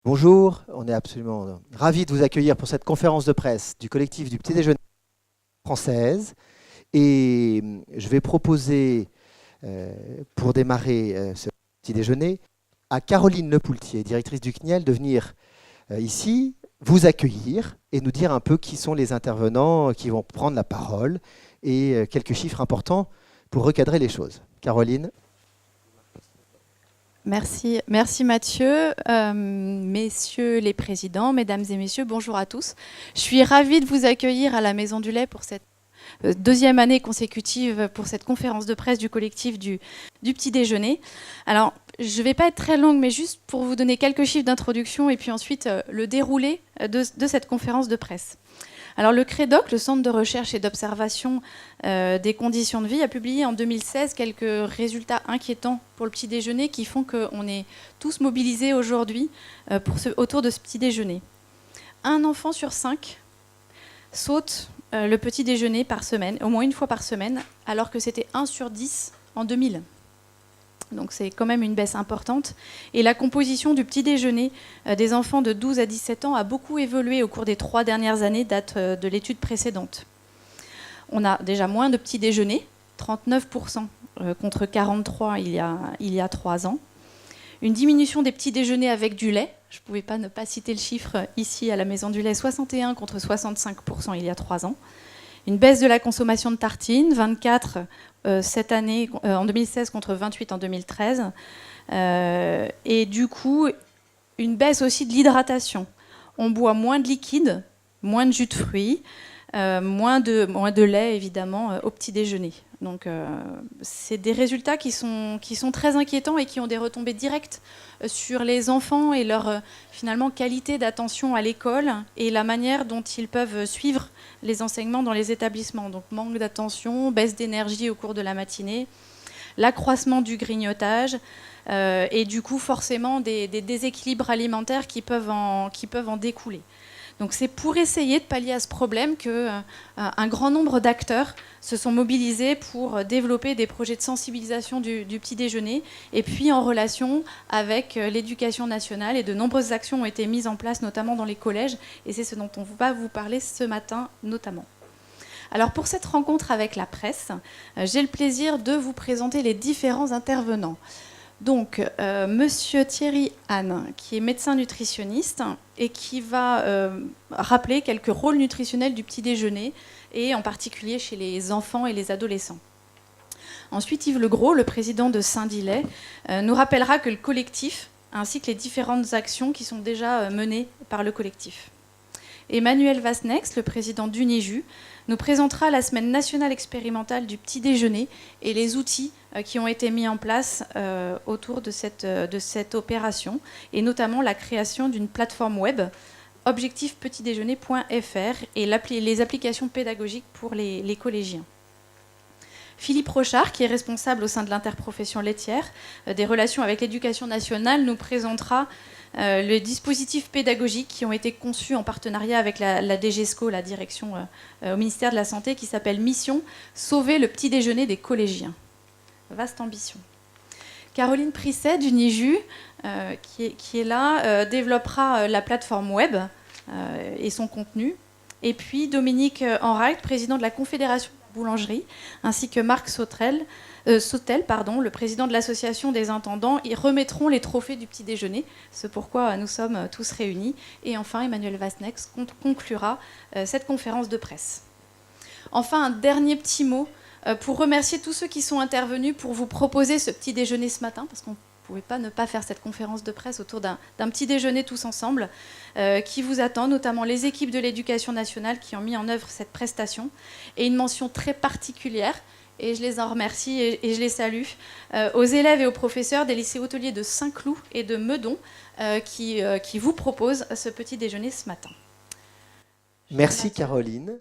Bonjour, on est absolument ravis de vous accueillir pour cette conférence de presse du collectif du Petit Déjeuner française. Et je vais proposer, pour démarrer ce Petit Déjeuner, à Caroline Lepoultier, directrice du CNIEL, de venir ici, vous accueillir et nous dire un peu qui sont les intervenants qui vont prendre la parole et quelques chiffres importants pour recadrer les choses. Caroline. Merci Mathieu, messieurs les présidents, mesdames et messieurs, bonjour à tous. Je suis ravie de vous accueillir à la Maison du Lait pour cette deuxième année consécutive pour cette conférence de presse du collectif du Petit Déjeuner. Alors, je ne vais pas être très longue, mais juste pour vous donner quelques chiffres d'introduction et puis ensuite le déroulé de cette conférence de presse. Alors le CREDOC, le Centre de recherche et d'observation des conditions de vie, a publié en 2016 quelques résultats inquiétants pour le petit déjeuner qui font qu'on est tous mobilisés aujourd'hui autour de ce petit déjeuner. Un enfant sur 5 saute le petit déjeuner par semaine, au moins une fois par semaine, alors que c'était 1 sur 10 en 2000. Donc c'est quand même une baisse importante. Et la composition du petit déjeuner des enfants de 12 à 17 ans a beaucoup évolué au cours des 3 dernières années, date de l'étude précédente. On a déjà moins de petits déjeuners, 39% contre 43% il y a 3 ans. Une diminution des petits déjeuners avec du lait. Je ne pouvais pas ne pas citer le chiffre ici à la Maison du Lait, 61 contre 65% il y a 3 ans. Une baisse de la consommation de tartines, 24 cette année en 2016 contre 28 en 2013. Et du coup, une baisse aussi de l'hydratation. On boit moins de liquide, moins de jus de fruits, moins de lait évidemment au petit déjeuner. Donc c'est des résultats qui sont très inquiétants et qui ont des retombées directes sur les enfants et leur finalement qualité d'attention à l'école et la manière dont ils peuvent suivre les enseignements dans les établissements. Donc manque d'attention, baisse d'énergie au cours de la matinée, l'accroissement du grignotage et du coup forcément des déséquilibres alimentaires qui peuvent en découler. Donc c'est pour essayer de pallier à ce problème qu'un grand nombre d'acteurs se sont mobilisés pour développer des projets de sensibilisation du petit déjeuner et puis en relation avec l'éducation nationale, et de nombreuses actions ont été mises en place notamment dans les collèges, et c'est ce dont on va vous parler ce matin notamment. Alors pour cette rencontre avec la presse, j'ai le plaisir de vous présenter les différents intervenants. Donc, monsieur Thierry Anne, qui est médecin nutritionniste et qui va rappeler quelques rôles nutritionnels du petit déjeuner, et en particulier chez les enfants et les adolescents. Ensuite, Yves Legros, le président de Saint-Dilet, nous rappellera que le collectif, ainsi que les différentes actions qui sont déjà menées par le collectif. Emmanuel Vasnex, le président d'Uniju, nous présentera la semaine nationale expérimentale du petit déjeuner et les outils qui ont été mis en place autour de cette opération, et notamment la création d'une plateforme web, objectifpetitdéjeuner.fr, et les applications pédagogiques pour les collégiens. Philippe Rochard, qui est responsable au sein de l'interprofession laitière des relations avec l'éducation nationale, nous présentera les dispositifs pédagogiques qui ont été conçus en partenariat avec la DGESCO, la direction au ministère de la Santé, qui s'appelle Mission Sauver le petit déjeuner des collégiens. Vaste ambition. Caroline Prisset du NIJU, qui est là, développera la plateforme web et son contenu. Et puis Dominique Enright, président de la Confédération de la boulangerie, ainsi que Marc Sautel, le président de l'association des intendants, ils remettront les trophées du petit déjeuner, ce pourquoi nous sommes tous réunis. Et enfin, Emmanuel Vasnex conclura cette conférence de presse. Enfin, un dernier petit mot pour remercier tous ceux qui sont intervenus pour vous proposer ce petit déjeuner ce matin, parce qu'on ne pouvait pas ne pas faire cette conférence de presse autour d'un petit déjeuner tous ensemble, qui vous attend, notamment les équipes de l'éducation nationale qui ont mis en œuvre cette prestation, et une mention très particulière, et je les en remercie et je les salue, aux élèves et aux professeurs des lycées hôteliers de Saint-Cloud et de Meudon qui vous proposent ce petit déjeuner ce matin. Merci Caroline.